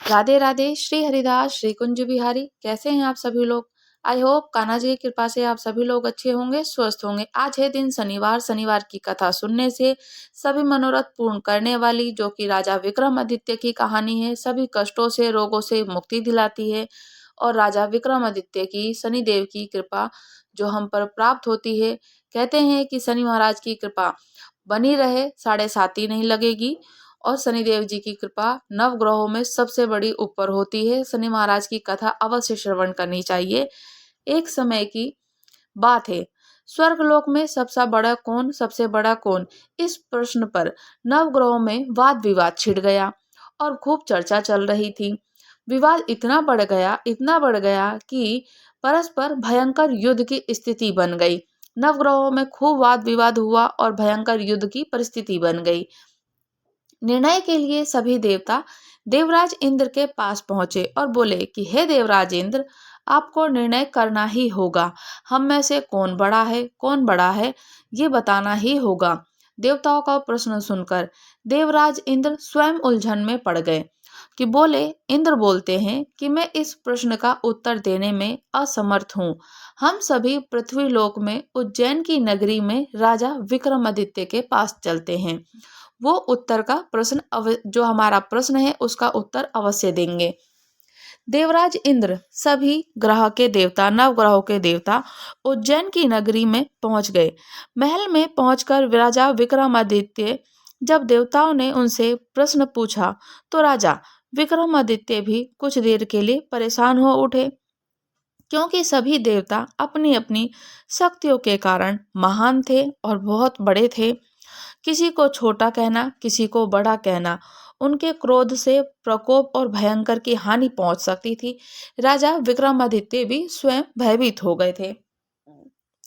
राधे राधे। श्री हरिदास, श्री कुंज बिहारी। कैसे हैं आप सभी लोग? आई होप कान्हा जी की कृपा से आप सभी लोग अच्छे होंगे, स्वस्थ होंगे। आज है दिन शनिवार। शनिवार की कथा सुनने से सभी मनोरथ पूर्ण करने वाली, जो कि राजा विक्रमादित्य की कहानी है, सभी कष्टों से, रोगों से मुक्ति दिलाती है। और राजा विक्रमादित्य की शनिदेव की कृपा जो हम पर प्राप्त होती है। कहते हैं कि शनि महाराज की कृपा बनी रहे, साढ़े साती नहीं लगेगी। और शनिदेव जी की कृपा नव ग्रहों में सबसे बड़ी ऊपर होती है। शनि महाराज की कथा अवश्य श्रवण करनी चाहिए। एक समय की बात है, स्वर्गलोक में सबसे बड़ा कौन, इस प्रश्न पर नव ग्रहों में वाद विवाद छिड़ गया और खूब चर्चा चल रही थी। विवाद इतना बढ़ गया कि परस्पर भयंकर युद्ध की स्थिति बन गई। नवग्रहों में खूब वाद विवाद हुआ और भयंकर युद्ध की परिस्थिति बन गई। निर्णय के लिए सभी देवता देवराज इंद्र के पास पहुंचे और बोले कि हे देवराज इंद्र, आपको निर्णय करना ही होगा। हम में से कौन बड़ा है, ये बताना ही होगा। देवताओं का प्रश्न सुनकर देवराज इंद्र स्वयं उलझन में पड़ गए कि इंद्र बोलते हैं कि मैं इस प्रश्न का उत्तर देने में असमर्थ हूँ। हम सभी पृथ्वी लोक में उज्जैन की नगरी में राजा विक्रमादित्य के पास चलते हैं। वो उत्तर का जो हमारा प्रश्न है उसका उत्तर अवश्य देंगे। देवराज इंद्र सभी नवग्रहों के देवता उज्जैन की नगरी में पहुंच गए। महल में पहुंचकर राजा विक्रमादित्य जब देवताओं ने उनसे प्रश्न पूछा तो राजा विक्रमादित्य भी कुछ देर के लिए परेशान हो उठे, क्योंकि सभी देवता अपनी अपनी शक्तियों के कारण महान थे और बहुत बड़े थे। किसी को छोटा कहना, किसी को बड़ा कहना, उनके क्रोध से प्रकोप और भयंकर की हानि पहुंच सकती थी। राजा विक्रमादित्य भी स्वयं भयभीत हो गए थे।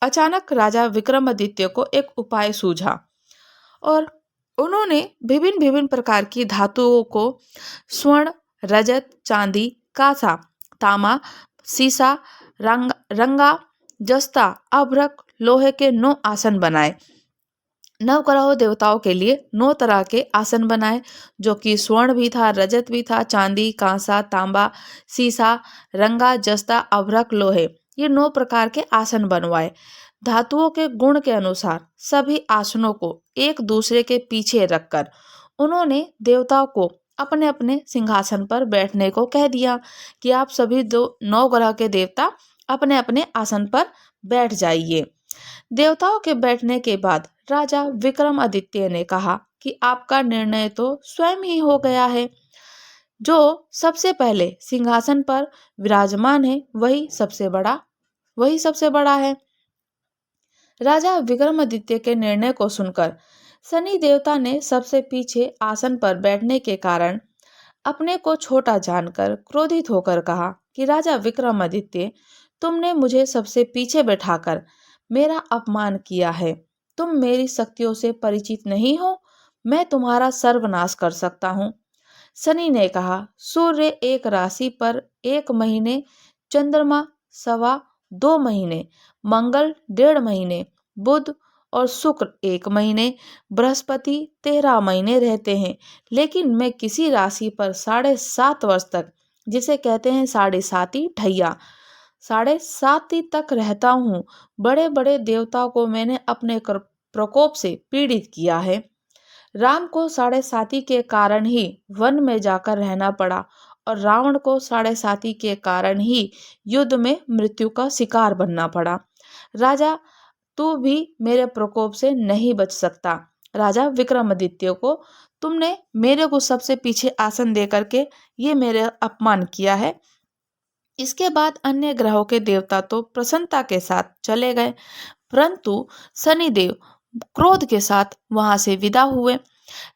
अचानक राजा विक्रमादित्य को एक उपाय सूझा और उन्होंने विभिन्न विभिन्न प्रकार की धातुओं को स्वर्ण, रजत, चांदी, कांसा, तामा, सीसा, रंगा, जस्ता, अभ्रक, लोहे के 9 आसन बनाए। नवग्रह देवताओं के लिए 9 तरह के आसन बनाए, जो कि स्वर्ण भी था, रजत भी था, चांदी, कांसा, तांबा, सीसा, रंगा, जस्ता, अभ्रक, लोहे, ये 9 प्रकार के आसन बनवाए। धातुओं के गुण के अनुसार सभी आसनों को एक दूसरे के पीछे रखकर उन्होंने देवताओं को अपने अपने सिंहासन पर बैठने को कह दिया कि आप सभी 9 ग्रह के देवता अपने अपने आसन पर बैठ जाइए। देवताओं के बैठने के बाद राजा विक्रमादित्य ने कहा कि आपका निर्णय तो स्वयं ही हो गया है। जो सबसे पहले सिंहासन पर विराजमान है वही सबसे बड़ा है। राजा विक्रमादित्य के निर्णय को सुनकर शनि देवता ने सबसे पीछे आसन पर बैठने के कारण अपने को छोटा जानकर क्रोधित होकर कहा कि राजा विक्रमादित्य, तुमने मुझे सबसे पीछे बैठाकर मेरा अपमान किया है। तुम मेरी शक्तियों से परिचित नहीं हो, मैं तुम्हारा सर्वनाश कर सकता हूँ। शनि ने कहा, सूर्य एक राशि पर 1 महीने, चंद्रमा 2.25 महीने, मंगल 1.5 महीने, बुध और शुक्र 1 महीने, बृहस्पति 13 महीने रहते हैं। लेकिन मैं किसी राशि पर 7.5 वर्ष तक, जिसे कहते हैं साढ़े साती ढैया, 7.5 तक रहता हूँ। बड़े बड़े देवताओं को मैंने अपने प्रकोप से पीड़ित किया है। राम को 7.5 के कारण ही वन में जाकर रहना पड़ा और रावण को 7.5 के कारण ही युद्ध में मृत्यु का शिकार बनना पड़ा। राजा, तू भी मेरे प्रकोप से नहीं बच सकता। राजा विक्रमादित्य को तुमने मेरे को सबसे पीछे आसन दे करके ये मेरे अपमान किया है। इसके बाद अन्य ग्रहों के देवता तो प्रसन्नता के साथ चले गए, परंतु शनिदेव क्रोध के साथ वहां से विदा हुए।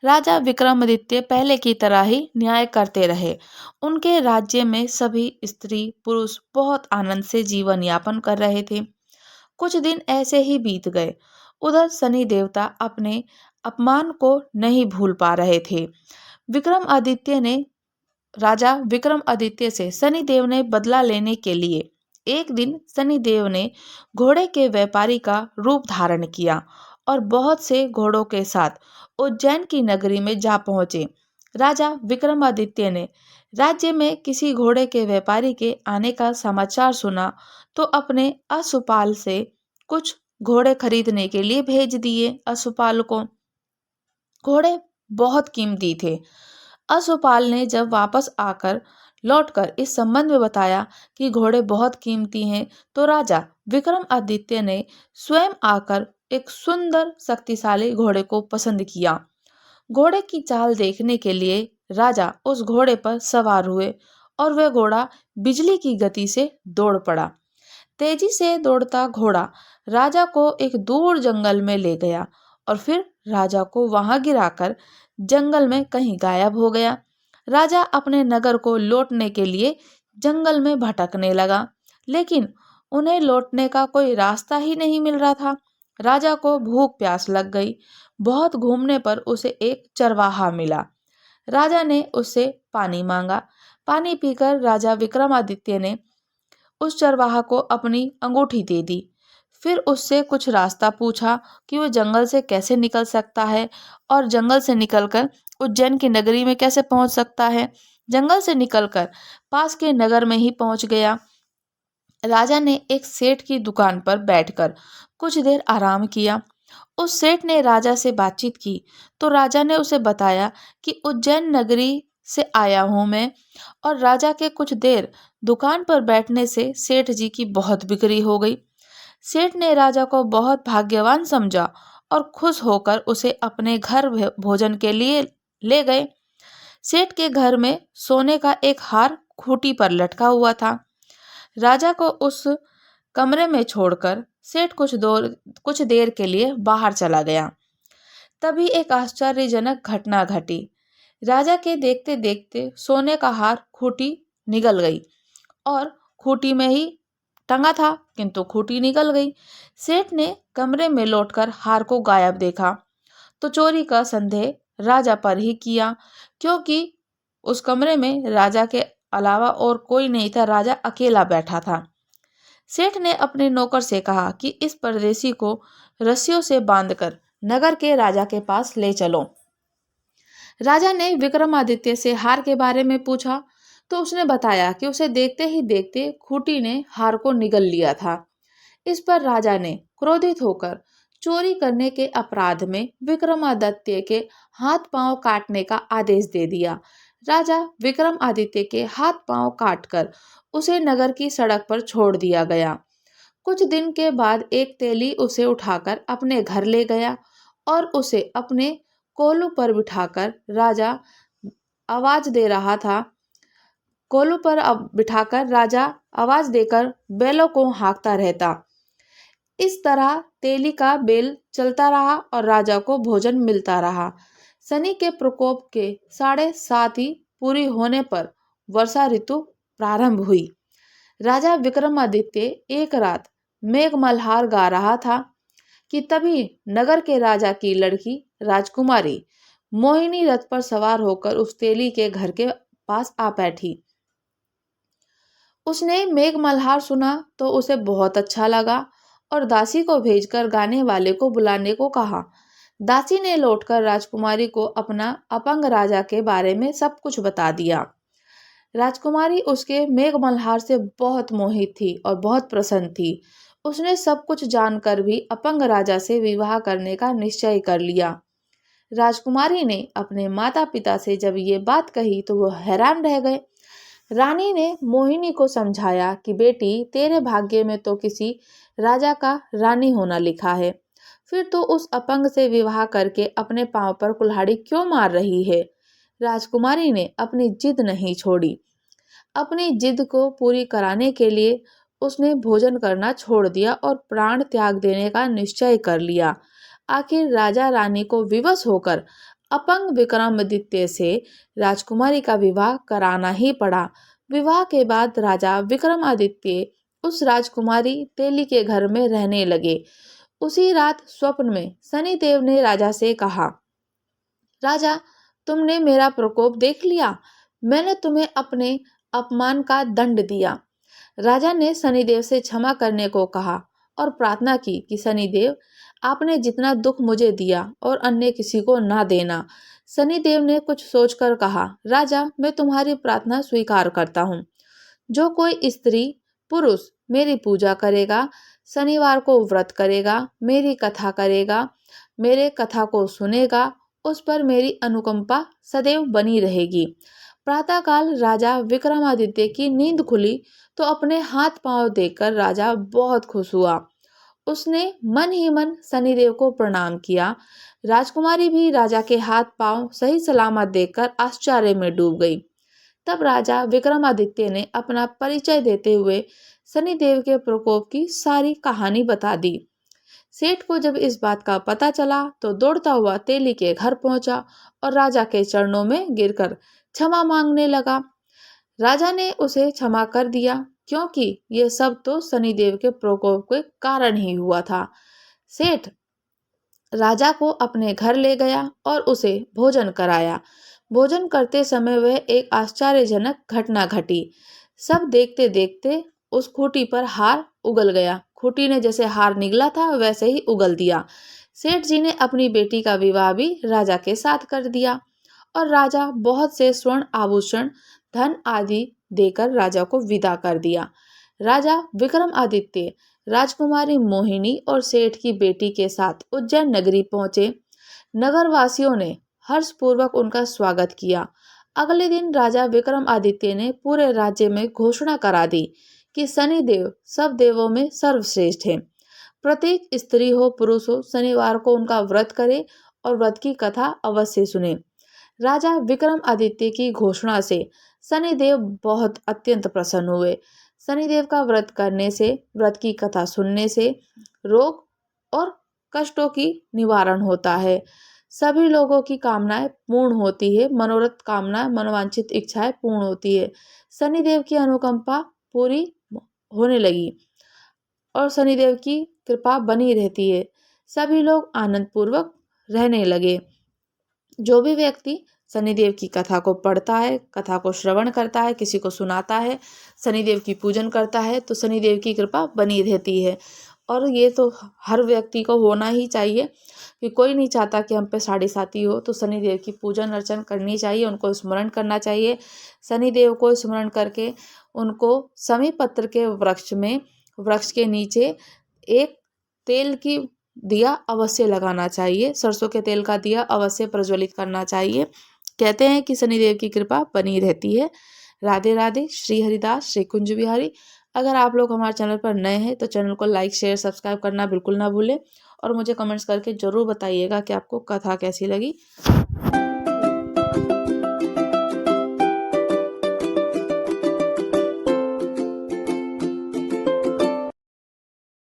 राजा विक्रमादित्य पहले की तरह ही न्याय करते रहे। उनके राज्य में सभी स्त्री पुरुष बहुत आनंद से जीवन यापन कर रहे थे। कुछ दिन ऐसे ही बीत गए। उधर शनि देवता अपने अपमान को नहीं भूल पा रहे थे। राजा विक्रमादित्य से शनिदेव ने बदला लेने के लिए एक दिन शनिदेव ने घोड़े के व्यापारी का रूप धारण किया और बहुत से घोड़ों के साथ उज्जैन की नगरी में जा पहुंचे। राजा विक्रमादित्य ने राज्य में किसी घोड़े के व्यापारी के आने का समाचार सुना तो अपने अश्वपाल से कुछ घोड़े खरीदने के लिए भेज दिए। अश्वपाल को घोड़े बहुत कीमती थे। अश्वपाल ने जब वापस आकर लौटकर इस संबंध में बताया कि घोड़े बहुत कीमती हैं, तो राजा विक्रमादित्य ने स्वयं आकर एक सुंदर शक्तिशाली घोड़े को पसंद किया। घोड़े की चाल देखने के लिए राजा उस घोड़े पर सवार हुए और वह घोड़ा बिजली की गति से दौड़ पड़ा। तेजी से दौड़ता घोड़ा राजा को एक दूर जंगल में ले गया और फिर राजा को वहां गिराकर जंगल में कहीं गायब हो गया। राजा अपने नगर को लौटने के लिए जंगल में भटकने लगा, लेकिन उन्हें लौटने का कोई रास्ता ही नहीं मिल रहा था। राजा को भूख प्यास लग गई। बहुत घूमने पर उसे एक चरवाहा मिला। राजा ने उससे पानी मांगा। पानी पीकर राजा विक्रमादित्य ने उस चरवाहा को अपनी अंगूठी दे दी। फिर उससे कुछ रास्ता पूछा कि वो जंगल से कैसे निकल सकता है और जंगल से निकलकर उज्जैन की नगरी में कैसे पहुंच सकता है। जंगल से निकलकर पास के नगर में ही पहुंच गया। राजा ने एक सेठ की दुकान पर बैठकर कुछ देर आराम किया। उस सेठ ने राजा से बातचीत की तो राजा ने उसे बताया कि उज्जैन नगरी से आया हूं मैं, और राजा के कुछ देर दुकान पर बैठने से सेठ जी की बहुत बिक्री हो गई। सेठ ने राजा को बहुत भाग्यवान समझा और खुश होकर उसे अपने घर भोजन के लिए ले गए। सेठ के घर में सोने का एक हार खूंटी पर लटका हुआ था। राजा को उस कमरे में छोड़कर सेठ कुछ देर के लिए बाहर चला गया। तभी एक आश्चर्यजनक घटना घटी। राजा के देखते देखते सोने का हार खूंटी निगल गई और खूंटी में ही टंगा था, किंतु खूंटी निकल गई। सेठ ने कमरे में लौटकर हार को गायब देखा तो चोरी का संदेह राजा पर ही किया, क्योंकि उस कमरे में राजा के अलावा और कोई नहीं था। राजा अकेला बैठा था। सेठ ने अपने नौकर से कहा कि इस परदेसी को रस्सियों से बांधकर नगर के राजा के पास ले चलो। राजा ने विक्रमादित्य से हार के बारे में पूछा तो उसने बताया कि उसे देखते ही देखते खूंटी ने हार को निगल लिया था। इस पर राजा ने क्रोधित होकर चोरी करने के अपराध में विक्रमादित्य के हाथ पांव काटने का आदेश दे दिया। राजा विक्रमादित्य के हाथ पांव काटकर उसे नगर की सड़क पर छोड़ दिया गया। कुछ दिन के बाद एक तेली उसे उठाकर अपने घर ले गया और उसे अपने कोलू पर बिठाकर राजा आवाज दे रहा था। कोलू पर बिठाकर राजा आवाज देकर बैलों को हाँकता रहता। इस तरह तेली का बेल चलता रहा और राजा को भोजन मिलता रहा। शनि के प्रकोप के 7.5 ही पूरी होने पर वर्षा ऋतु प्रारंभ हुई। राजा विक्रमादित्य एक रात मेघ मल्हार गा रहा था कि तभी नगर के राजा की लड़की राजकुमारी मोहिनी रथ पर सवार होकर उस तेली के घर के पास आ बैठी। उसने मेघ मल्हार सुना तो उसे बहुत अच्छा लगा और दासी को भेजकर गाने वाले को बुलाने को कहा। दासी ने लौटकर राजकुमारी को अपना अपंग राजा के बारे में सब कुछ बता दिया। राजकुमारी उसके मेघ मल्हार से बहुत मोहित थी और बहुत प्रसन्न थी। उसने सब कुछ जानकर भी अपंग राजा से विवाह करने का निश्चय कर लिया। राजकुमारी ने अपने माता पिता से जब ये बात कही तो वो हैरान रह गए। रानी ने मोहिनी को समझाया कि बेटी, तेरे भाग्य में तो किसी राजा का रानी होना लिखा है, फिर तो उस अपंग से विवाह करके अपने पांव पर कुल्हाड़ी क्यों मार रही है। राजकुमारी ने अपनी जिद नहीं छोड़ी। अपनी जिद को पूरी कराने के लिए उसने भोजन करना छोड़ दिया और प्राण त्याग देने का निश्चय कर लिया। आखिर राजा रानी को विवश होकर अपंग विक्रमादित्य से राजकुमारी का विवाह कराना ही पड़ा। विवाह के बाद राजा विक्रमादित्य उस राजकुमारी तेली के घर में रहने लगे। उसी रात स्वप्न में शनिदेव ने राजा से कहा, राजा, तुमने मेरा प्रकोप देख लिया। मैंने तुम्हें अपने अपमान का दंड दिया। राजा ने शनिदेव से क्षमा करने को कहा और प्रार्थना की कि शनिदेव, आपने जितना दुख मुझे दिया और अन्य किसी को ना देना। शनिदेव ने कुछ सोचकर कहा, राजा, मैं तुम्हारी प्रार्थना स्वीकार करता हूँ। जो कोई स्त्री पुरुष मेरी पूजा करेगा, शनिवार को व्रत करेगा, मेरी कथा करेगा, मेरे कथा को सुनेगा, उस पर मेरी अनुकंपा सदैव बनी रहेगी। प्रातःकाल राजा विक्रमादित्य की नींद खुली तो अपने हाथ पांव देखकर राजा बहुत खुश हुआ। उसने मन ही मन शनिदेव को प्रणाम किया। राजकुमारी भी राजा के हाथ पांव सही सलामत देखकर आश्चर्य में डूब गई। तब राजा विक्रमादित्य ने अपना परिचय देते हुए शनिदेव के प्रकोप की सारी कहानी बता दी। सेठ को जब इस बात का पता चला तो दौड़ता हुआ तेली के घर पहुंचा और राजा के चरणों में गिरकर क्षमा मांगने लगा। राजा ने उसे क्षमा कर दिया, क्योंकि ये सब तो शनिदेव के प्रकोप के कारण ही हुआ था। सेठ राजा को अपने घर ले गया और उसे भोजन कराया। भोजन करते समय वह एक आश्चर्यजनक घटना घटी। सब देखते देखते उस खूंटी पर हार उगल गया। खूंटी ने जैसे हार निगला था वैसे ही उगल दिया। सेठ जी ने अपनी बेटी का विवाह भी राजा के साथ कर दिया और राजा बहुत से स्वर्ण आभूषण, धन आदि देकर राजा को विदा कर दिया। राजा विक्रमादित्य राजकुमारी मोहिनी और सेठ की बेटी के साथ उज्जैन नगरी पहुंचे। नगरवासियों ने हर्षपूर्वक उनका स्वागत किया। अगले दिन राजा विक्रमादित्य ने पूरे राज्य में घोषणा करा दी कि शनिदेव सब देवों में सर्वश्रेष्ठ है। प्रत्येक स्त्री हो पुरुष हो शनिवार को उनका व्रत करे और व्रत की कथा अवश्य सुने। राजा विक्रमादित्य की घोषणा से शनिदेव बहुत अत्यंत प्रसन्न हुए। शनिदेव का व्रत करने से, व्रत की कथा सुनने से रोग और कष्टों की निवारण होता है। सभी लोगों की कामनाएं पूर्ण होती है, मनोरथ कामनाएं, मनोवांछित इच्छाएं पूर्ण होती है। शनिदेव की अनुकंपा पूरी होने लगी और शनिदेव की कृपा बनी रहती है। सभी लोग आनंद पूर्वक रहने लगे। जो भी व्यक्ति शनिदेव की कथा को पढ़ता है, कथा को श्रवण करता है, किसी को सुनाता है, शनिदेव की पूजन करता है तो शनिदेव की कृपा बनी रहती है। और ये तो हर व्यक्ति को होना ही चाहिए कि कोई नहीं चाहता कि हम पे साढ़े साती हो। तो शनिदेव की पूजन अर्चन करनी चाहिए, उनको स्मरण करना चाहिए। शनिदेव को स्मरण करके उनको समी पत्र के वृक्ष के नीचे एक तेल की दिया अवश्य लगाना चाहिए, सरसों के तेल का दिया अवश्य प्रज्वलित करना चाहिए। कहते हैं कि शनिदेव की कृपा बनी रहती है। राधे राधे। श्री हरिदास, श्री कुंज बिहारी। अगर आप लोग हमारे चैनल पर नए हैं तो चैनल को लाइक, शेयर, सब्सक्राइब करना बिल्कुल ना भूलें और मुझे कमेंट्स करके ज़रूर बताइएगा कि आपको कथा कैसी लगी।